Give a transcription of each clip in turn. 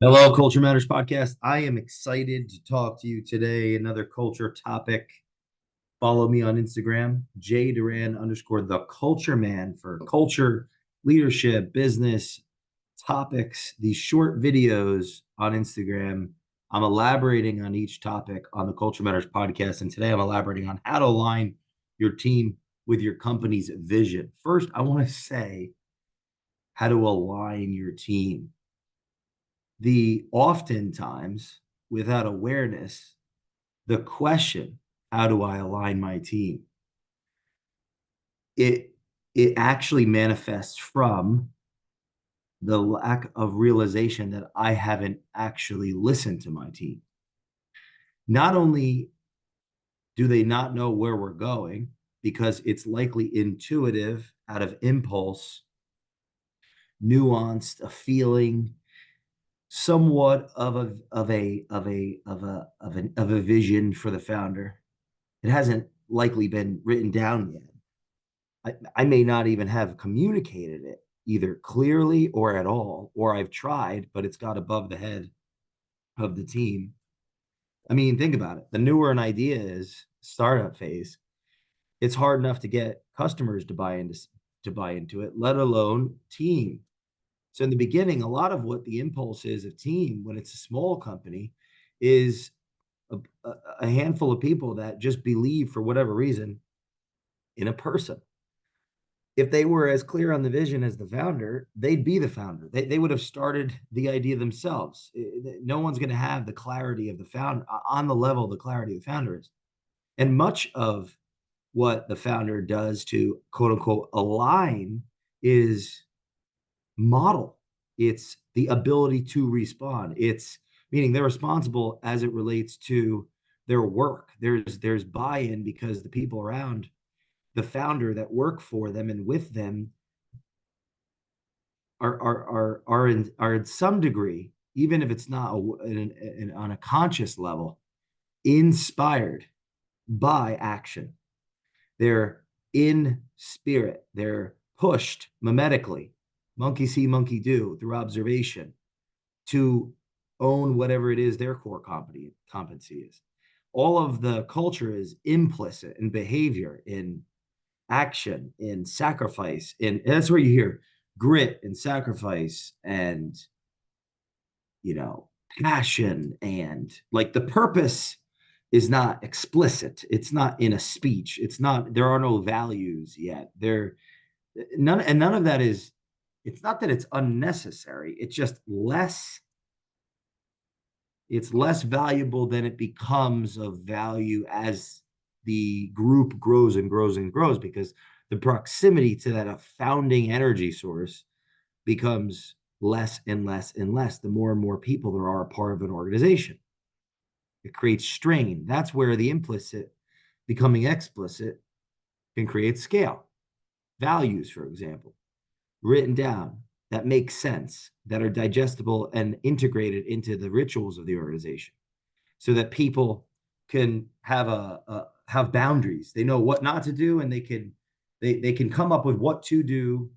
Hello, Culture Matters Podcast. I am excited to talk to you today. Another culture topic. Follow me on Instagram, Jay Doran underscore the culture man for culture, leadership, business topics. These short videos on Instagram. I'm elaborating on each topic on the Culture Matters Podcast. And today I'm elaborating on how to align your team with your company's vision. First, I want to say how to align your team. The oftentimes, without awareness, the question, how do I align my team? It it actually manifests from the lack of realization that I haven't actually listened to my team. Not only do they not know where we're going, because it's likely intuitive out of impulse, nuanced, a feeling, somewhat of a vision for the founder. It hasn't likely been written down yet. I may not even have communicated it either clearly or at all, or I've tried, but it's got above the head of the team. I mean, think about it. The newer an idea is, startup phase, it's hard enough to get customers to buy into it, let alone team. So in the beginning, a lot of what the impulse is of team when it's a small company is a, a handful of people that just believe for whatever reason in a person. If they were as clear on the vision as the founder, they'd be the founder. They would have started the idea themselves. No one's going to have the clarity of the founder on the level of the clarity of the founder is. And much of what the founder does to quote unquote align is model. It's the ability to respond. It's meaning they're responsible as it relates to their work. There's buy-in because the people around the founder that work for them and with them are in some degree, even if it's not on a conscious level, inspired by action. They're in spirit. They're pushed mimetically, monkey see, monkey do, through observation to own whatever it is their core competency is. All of the culture is implicit in behavior, in action, in sacrifice, and that's where you hear grit and sacrifice and passion, and like the purpose is not explicit. It's not in a speech. It's not, there are no values yet. None of that is, it's not that it's unnecessary. It's just less valuable than it becomes of value as the group grows and grows and grows, because the proximity to that founding energy source becomes less and less and less the more and more people there are a part of an organization. It creates strain. That's where the implicit becoming explicit can create scale. Values, for example, written down that make sense, that are digestible and integrated into the rituals of the organization, so that people can have boundaries. They know what not to do, and they can come up with what to do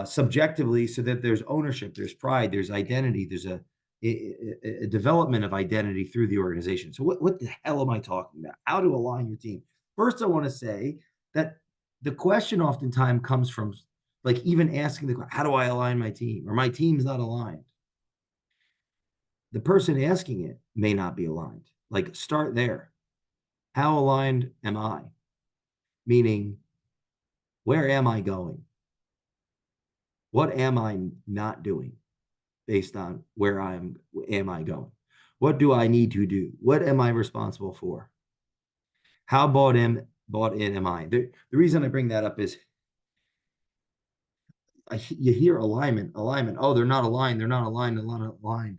subjectively, so that there's ownership, there's pride, there's identity, there's a development of identity through the organization. So what the hell am I talking about? How to align your team? First, I want to say that the question oftentimes comes from, like, even asking the question, how do I align my team? Or my team's not aligned. The person asking it may not be aligned. Like, start there. How aligned am I? Meaning, where am I going? What am I not doing based on where am I going? What do I need to do? What am I responsible for? How bought in am I? The reason I bring that up is you hear alignment. Oh, they're not aligned. They're not aligned. They're not aligned.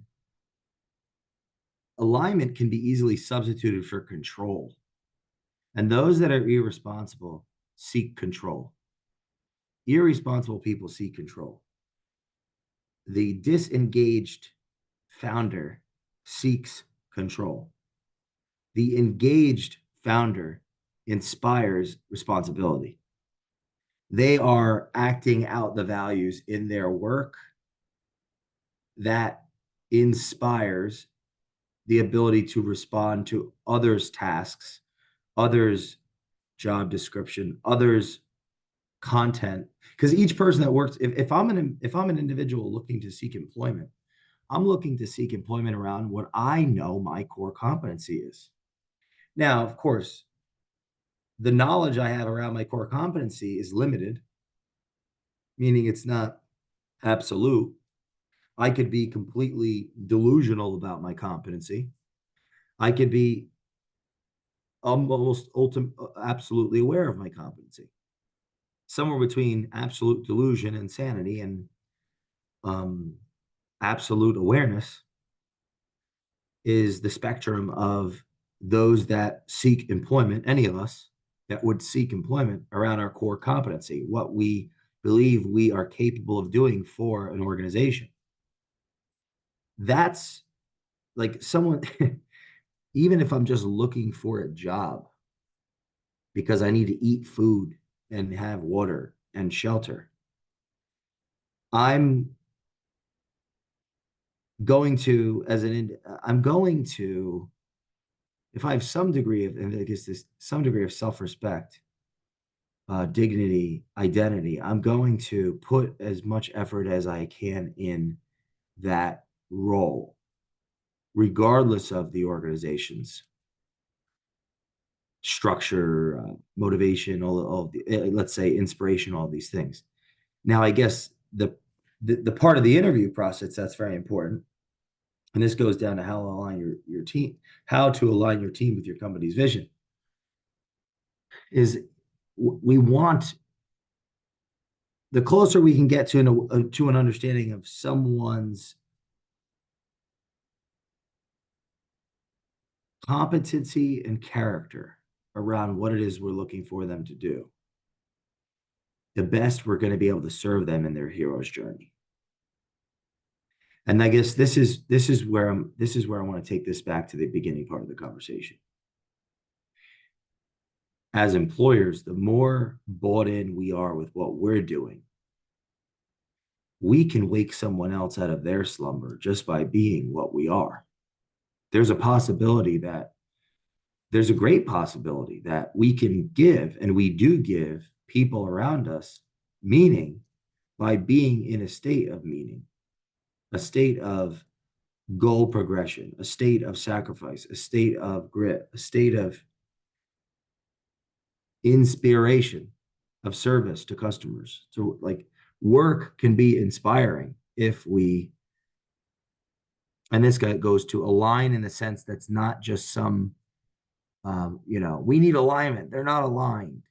Alignment can be easily substituted for control. And those that are irresponsible seek control. Irresponsible people seek control. The disengaged founder seeks control. The engaged founder inspires responsibility. They are acting out the values in their work that inspires the ability to respond to others' tasks, others' job description, others' content. Because each person that works, if I'm an individual looking to seek employment, I'm looking to seek employment around what I know my core competency is. Now, of course, the knowledge I have around my core competency is limited, meaning it's not absolute. I could be completely delusional about my competency. I could be almost absolutely aware of my competency. Somewhere between absolute delusion and sanity and um, absolute awareness is the spectrum of those that seek employment, any of us that would seek employment around our core competency, what we believe we are capable of doing for an organization. That's like someone, even if I'm just looking for a job because I need to eat food and have water and shelter, I'm going to, I'm going to, if I have some degree of, and I guess this, some degree of self-respect, dignity, identity, I'm going to put as much effort as I can in that role, regardless of the organization's structure, motivation, all the, let's say inspiration, all these things. Now, I guess the part of the interview process that's very important, and this goes down to how to align your team, how to align your team with your company's vision, is we want the closer we can get to an understanding of someone's competency and character around what it is we're looking for them to do, the best we're going to be able to serve them in their hero's journey. And I guess this is where I want to take this back to the beginning part of the conversation. As employers, the more bought in we are with what we're doing, we can wake someone else out of their slumber just by being what we are. There's a possibility that there's a great possibility that we can give, and we do give people around us meaning by being in a state of meaning, a state of goal progression, a state of sacrifice, a state of grit, a state of inspiration, of service to customers. So like work can be inspiring if we, and this guy goes to align in a sense that's not just some, we need alignment. They're not aligned.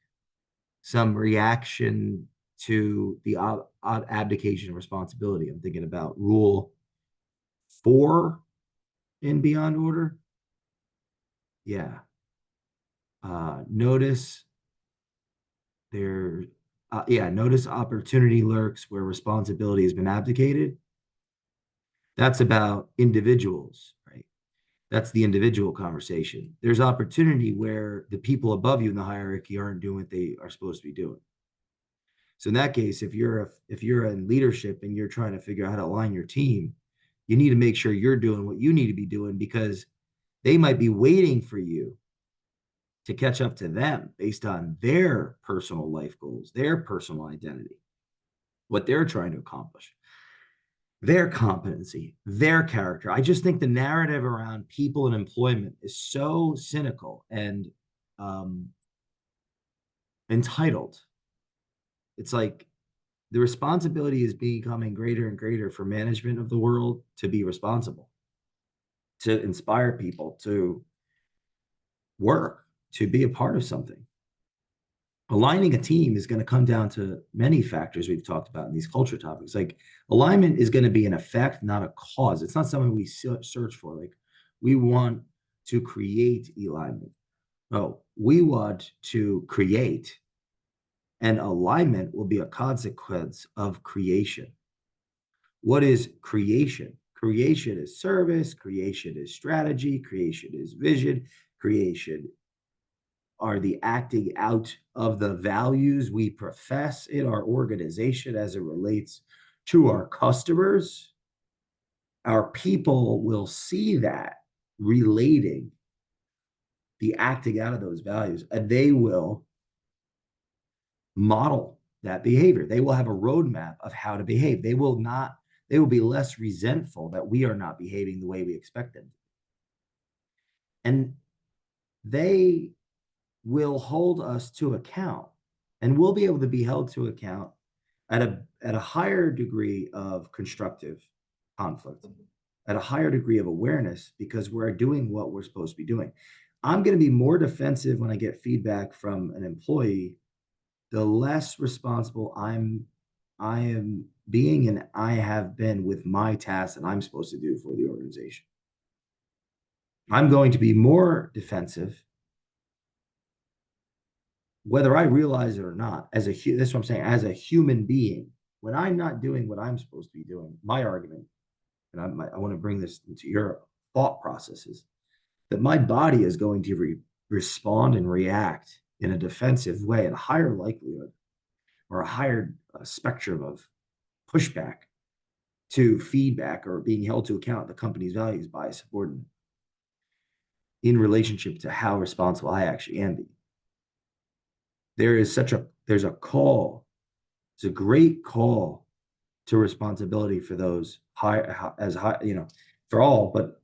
Some reaction to the abdication of responsibility. I'm thinking about rule 4 in Beyond Order. Yeah. Notice notice opportunity lurks where responsibility has been abdicated. That's about individuals, right? That's the individual conversation. There's opportunity where the people above you in the hierarchy aren't doing what they are supposed to be doing. So in that case, if you're in leadership and you're trying to figure out how to align your team, you need to make sure you're doing what you need to be doing, because they might be waiting for you to catch up to them based on their personal life goals, their personal identity, what they're trying to accomplish, their competency, their character. I just think the narrative around people and employment is so cynical and entitled. It's like the responsibility is becoming greater and greater for management of the world to be responsible, to inspire people to work, to be a part of something. Aligning a team is going to come down to many factors we've talked about in these culture topics. Like alignment is going to be an effect, not a cause. It's not something we search for. Like we want to create alignment. No, we want to create, and alignment will be a consequence of creation. What is creation? Creation is service, creation is strategy, creation is vision, creation are the acting out of the values we profess in our organization as it relates to our customers. our people will see that relating the acting out of those values, and they will model that behavior. They will have a roadmap of how to behave. They will be less resentful that we are not behaving the way we expect them. And they will hold us to account, and we'll be able to be held to account at a higher degree of constructive conflict, at a higher degree of awareness, because we're doing what we're supposed to be doing. I'm going to be more defensive when I get feedback from an employee, the less responsible I am being and I have been with my tasks that I'm supposed to do for the organization. I'm going to be more defensive whether I realize it or not. That's what I'm saying, as a human being, when I'm not doing what I'm supposed to be doing, my argument, and I want to bring this into your thought processes, that my body is going to respond and react in a defensive way at a higher likelihood or a higher spectrum of pushback to feedback or being held to account the company's values by a subordinate in relationship to how responsible I actually am being. There's a call, it's a great call to responsibility for those high, for all, but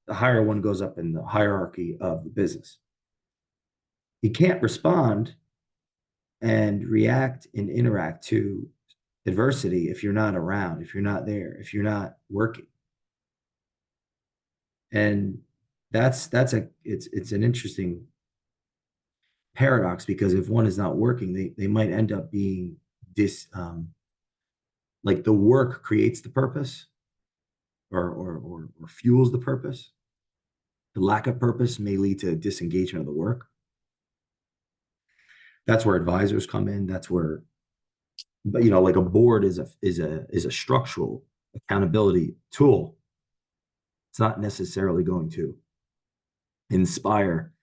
the higher one goes up in the hierarchy of the business. You can't respond and react and interact to adversity if you're not around, if you're not there, if you're not working. And it's an interesting paradox, because if one is not working, they might end up being like the work creates the purpose or fuels the purpose. The lack of purpose may lead to disengagement of the work. That's where advisors come in. That's where, but like a board is a structural accountability tool. It's not necessarily going to inspire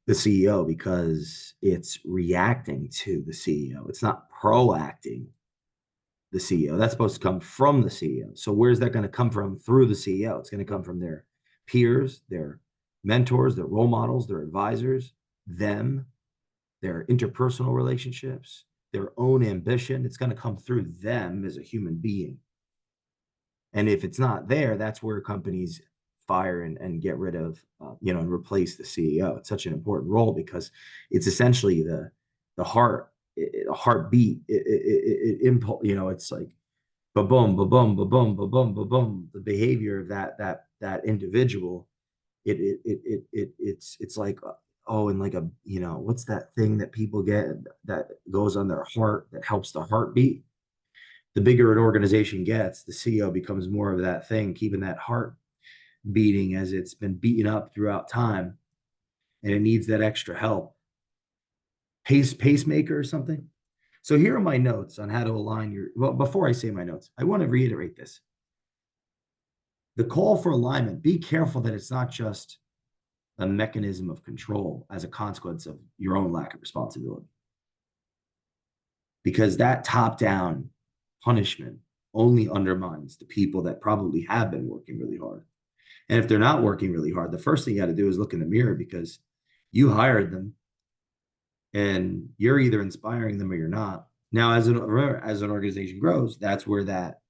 the CEO because it's reacting to the CEO. It's not proacting the CEO. That's supposed to come from the CEO. So where's that going to come from? Through the CEO. It's going to come from their peers, their mentors, their role models, their advisors, them, their interpersonal relationships, their own ambition. It's going to come through them as a human being. And if it's not there, that's where companies fire and get rid of, and replace the CEO. It's such an important role because it's essentially the heartbeat. It impulse. It's like ba boom, ba boom, ba boom, ba boom, ba boom. The behavior of that individual. It's like, oh, and like what's that thing that people get that goes on their heart that helps the heartbeat? The bigger an organization gets, the CEO becomes more of that thing, keeping that heart beating as it's been beaten up throughout time, and it needs that extra help. Pacemaker or something. So here are my notes on how to align well, before I say my notes, I want to reiterate this. The call for alignment, be careful that it's not just a mechanism of control as a consequence of your own lack of responsibility. Because that top-down punishment only undermines the people that probably have been working really hard. And if they're not working really hard, the first thing you got to do is look in the mirror, because you hired them and you're either inspiring them or you're not. Now, as an organization grows, that's where that,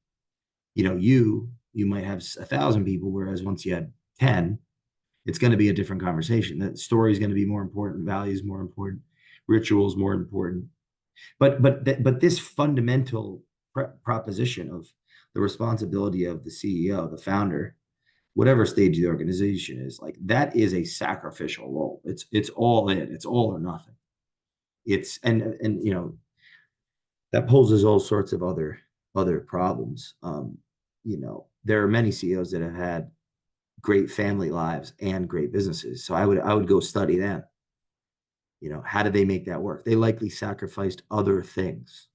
you might have 1,000 people, whereas once you had 10, it's going to be a different conversation. That story is going to be more important, values more important, rituals more important. But this fundamental proposition of the responsibility of the CEO, the founder, whatever stage the organization is, like, that is a sacrificial role. It's all in, it's all or nothing. It's and that poses all sorts of other problems. There are many CEOs that have had great family lives and great businesses. So I would go study them. How did they make that work? They likely sacrificed other things,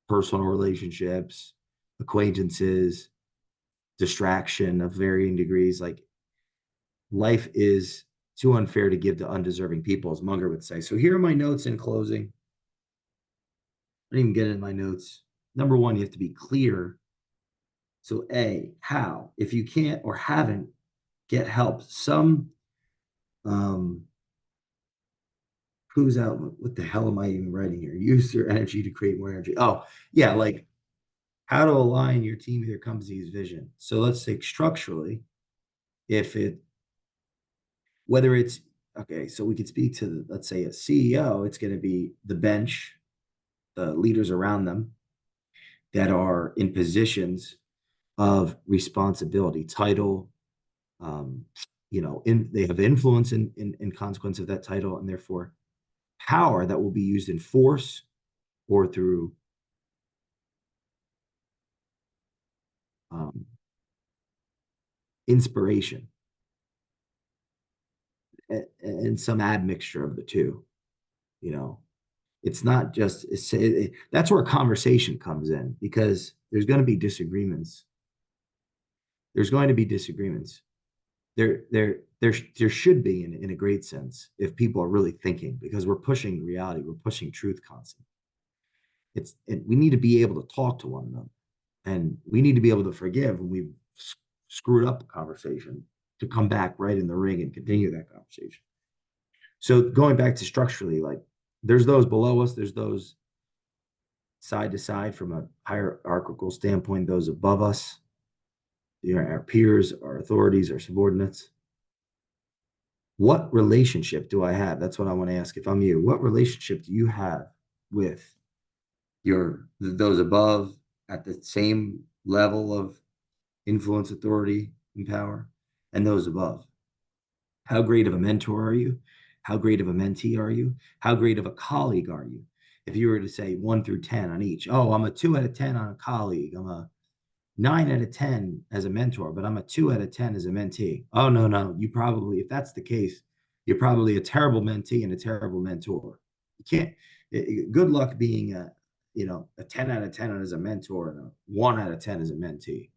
personal relationships, acquaintances, distraction of varying degrees. Like, life is too unfair to give to undeserving people, as Munger would say. So here are my notes in closing. I didn't even get in my notes. Number one, you have to be clear So A, how? If you can't or haven't, get help. Some um who's out? What the hell am I even writing here? Use your energy to create more energy. Oh, yeah, like how to align your team with your company's vision. So let's say structurally, if it whether it's okay, so we could speak to the, let's say a CEO, it's going to be the bench, the leaders around them that are in positions of responsibility, title, um, they have influence in consequence of that title, and therefore power that will be used in force or through um, inspiration and some admixture of the two. You know, it's not just that's where conversation comes in because there's going to be disagreements. There's going to be disagreements. There should be in a great sense if people are really thinking because we're pushing reality, we're pushing truth constantly. We need to be able to talk to one another, and we need to be able to forgive when we've screwed up the conversation to come back right in the ring and continue that conversation. So going back to structurally, like there's those below us, there's those side to side from a hierarchical standpoint, those above us, our peers, our authorities, our subordinates. What relationship do I have? That's what I want to ask. If I'm you, what relationship do you have with those above at the same level of influence, authority, and power, and those above? How great of a mentor are you? How great of a mentee are you? How great of a colleague are you? If you were to say 1 through 10 on each, oh, I'm a 2 out of 10 on a colleague. I'm a 9 out of 10 as a mentor, but I'm a 2 out of 10 as a mentee. Oh, no, no. You probably, if that's the case, you're probably a terrible mentee and a terrible mentor. You can't, good luck being a 10 out of 10 as a mentor and a 1 out of 10 as a mentee.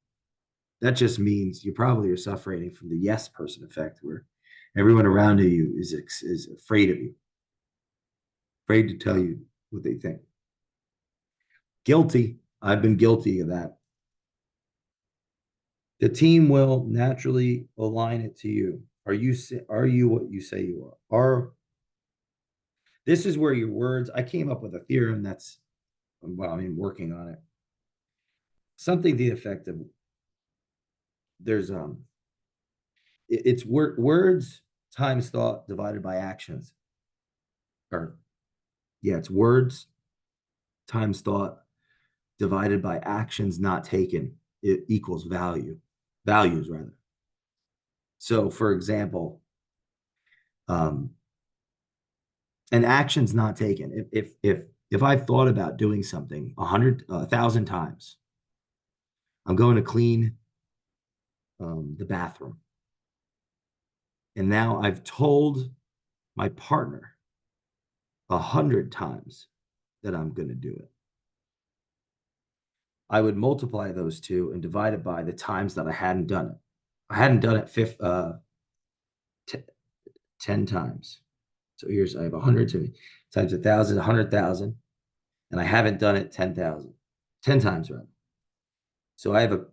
That just means you probably are suffering from the yes person effect where everyone around you is afraid of you, afraid to tell you what they think. Guilty. I've been guilty of that. The team will naturally align it to you. Are you what you say you are? This is where your words, I came up with a theorem that's, well, I mean, working on it. Something to the effect of there's it's words times thought divided by actions. Or yeah, it's words times thought divided by actions not taken. It equals values rather. So for example, um, an action's not taken. If I've thought about doing something 1,000 times, I'm going to clean the bathroom. And now I've told my partner 100 times that I'm going to do it. I would multiply those two and divide it by the times that I hadn't done it. I hadn't done it 10 times. So here's, I have 100 times 1,000, 100,000, and I haven't done it 10,000, 10 times rather. So I have a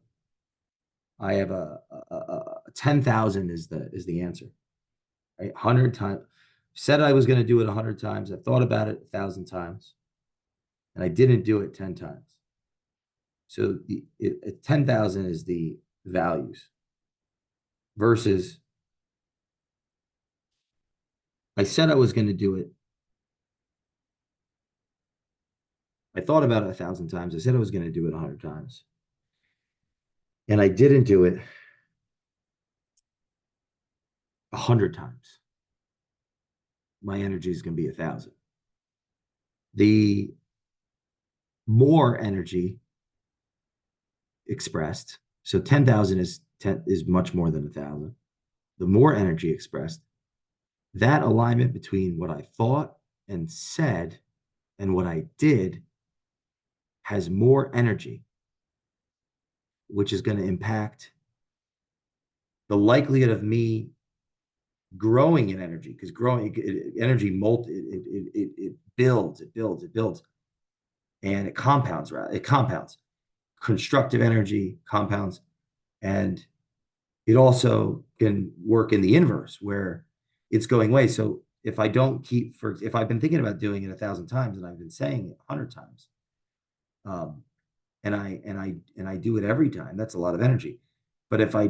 10,000 is the answer, right? 100 times. Said I was going to do it 100 times. I thought about it 1,000 times, and I didn't do it 10 times. So 10,000 is the values versus I said I was going to do it. I thought about it 1,000 times. I said I was going to do it 100 times, and I didn't do it 100 times. My energy is going to be 1,000. The more energy expressed, so 10,000 is much more than 1,000. The more energy expressed, that alignment between what I thought and said and what I did has more energy, which is going to impact the likelihood of me growing in energy, because growing energy it builds, and it compounds. It compounds. constructive energy compounds, and it also can work in the inverse where it's going away. So if I don't keep for if I've been thinking about doing it 1,000 times and I've been saying it 100 times, um, and I do it every time, that's a lot of energy. But if I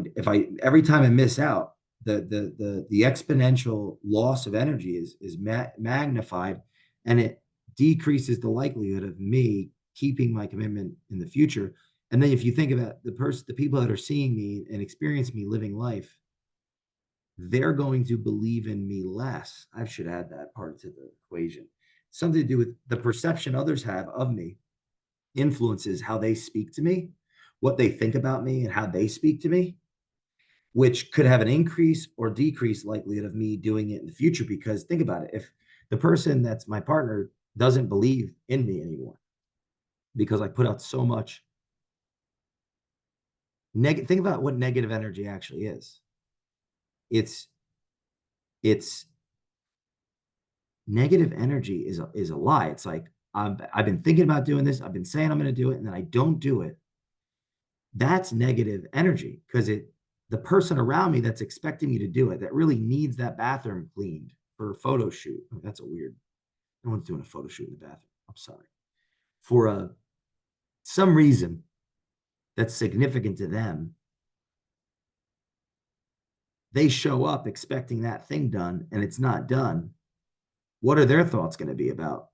every time I miss out, the exponential loss of energy is magnified, and it decreases the likelihood of me keeping my commitment in the future. And then if you think about the people that are seeing me and experience me living life, they're going to believe in me less. I should add that part to the equation. Something to do with the perception others have of me influences how they speak to me, what they think about me, and how they speak to me, which could have an increase or decrease likelihood of me doing it in the future. Because think about it, if the person that's my partner doesn't believe in me anymore because I put out so much negative, think about what negative energy actually is. It's it's negative energy is a lie. It's like I've been thinking about doing this. I've been saying I'm going to do it, and then I don't do it. That's negative energy because the person around me that's expecting me to do it, that really needs that bathroom cleaned for a photo shoot. Oh, that's a weird. No one's doing a photo shoot in the bathroom. I'm sorry. For some reason that's significant to them, they show up expecting that thing done, and it's not done. What are their thoughts going to be about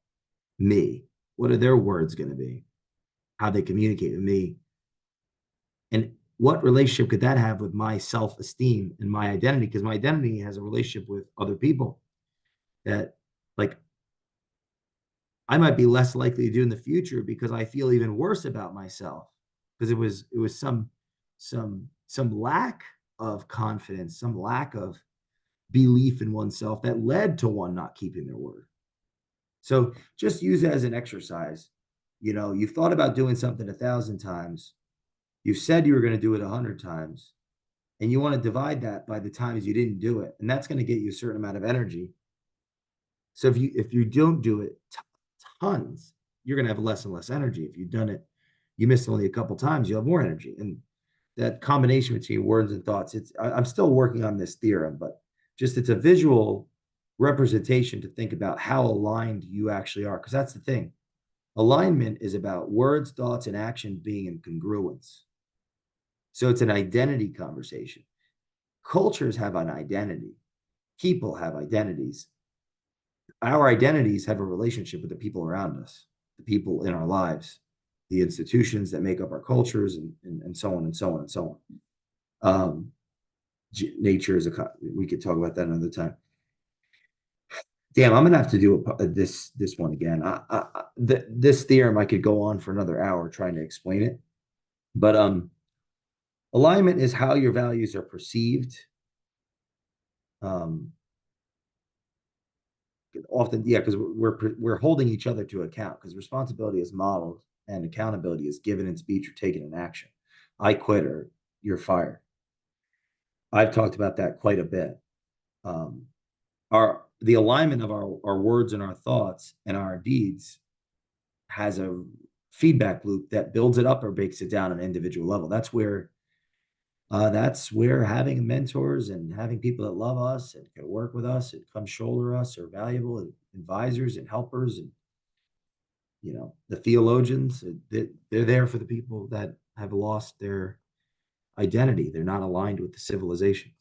me? What are their words going to be? How they communicate with me? And what relationship could that have with my self-esteem and my identity? Because my identity has a relationship with other people that, like, I might be less likely to do in the future because I feel even worse about myself because it was some lack of confidence, some lack of belief in oneself that led to one not keeping their word. So just use it as an exercise. You've thought about doing something 1,000 times. You said you were going to do it 100 times, and you want to divide that by the times you didn't do it, and that's going to get you a certain amount of energy. So if you don't do it tons, you're going to have less and less energy. If you've done it, you missed only a couple times, you'll have more energy. And that combination between words and thoughts, I'm still working on this theorem, but just it's a visual representation to think about how aligned you actually are, because that's the thing. Alignment is about words, thoughts, and action being in congruence. So it's an identity conversation. Cultures have an identity. People have identities. Our identities have a relationship with the people around us, the people in our lives, the institutions that make up our cultures, and so on and so on and so on. Nature is we could talk about that another time. Damn, I'm gonna have to do this one again. This theorem I could go on for another hour trying to explain it, but alignment is how your values are perceived. Um, Often, yeah, because we're holding each other to account, because responsibility is modeled and accountability is given in speech or taken in action. I quit or you're fired. I've talked about that quite a bit. The alignment of our words and our thoughts and our deeds has a feedback loop that builds it up or breaks it down on an individual level. That's where having mentors and having people that love us and can work with us and come shoulder us are valuable, and advisors and helpers, and the theologians. They're there for the people that have lost their identity. They're not aligned with the civilization.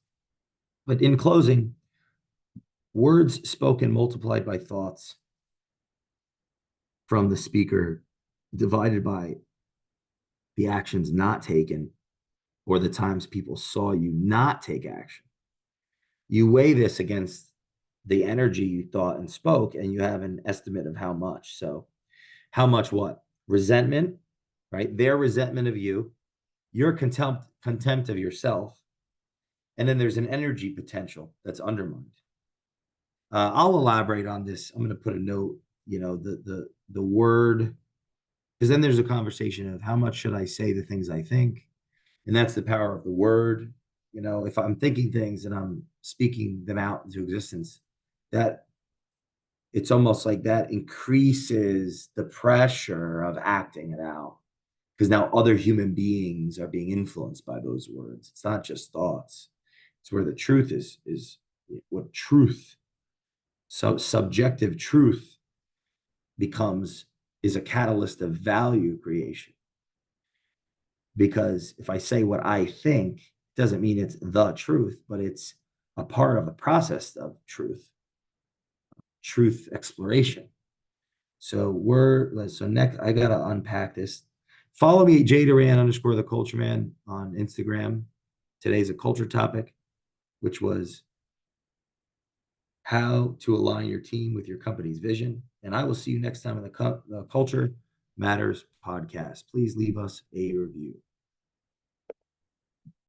But in closing, words spoken multiplied by thoughts from the speaker divided by the actions not taken, or the times people saw you not take action. You weigh this against the energy you thought and spoke, and you have an estimate of how much. So, how much what? Resentment, right? Their resentment of you, your contempt of yourself, and then there's an energy potential that's undermined. I'll elaborate on this. I'm going to put a note. The word, because then there's a conversation of how much should I say the things I think, and that's the power of the word. If I'm thinking things and I'm speaking them out into existence, that it's almost like that increases the pressure of acting it out, because now other human beings are being influenced by those words. It's not just thoughts. It's where the truth is what truth, so subjective truth becomes is a catalyst of value creation. Because if I say what I think, doesn't mean it's the truth, but it's a part of the process of truth exploration. So next I gotta unpack this. Follow me, Jay Doran _ the culture man on Instagram. Today's a culture topic, which was how to align your team with your company's vision. And I will see you next time on the Culture Matters podcast. Please leave us a review.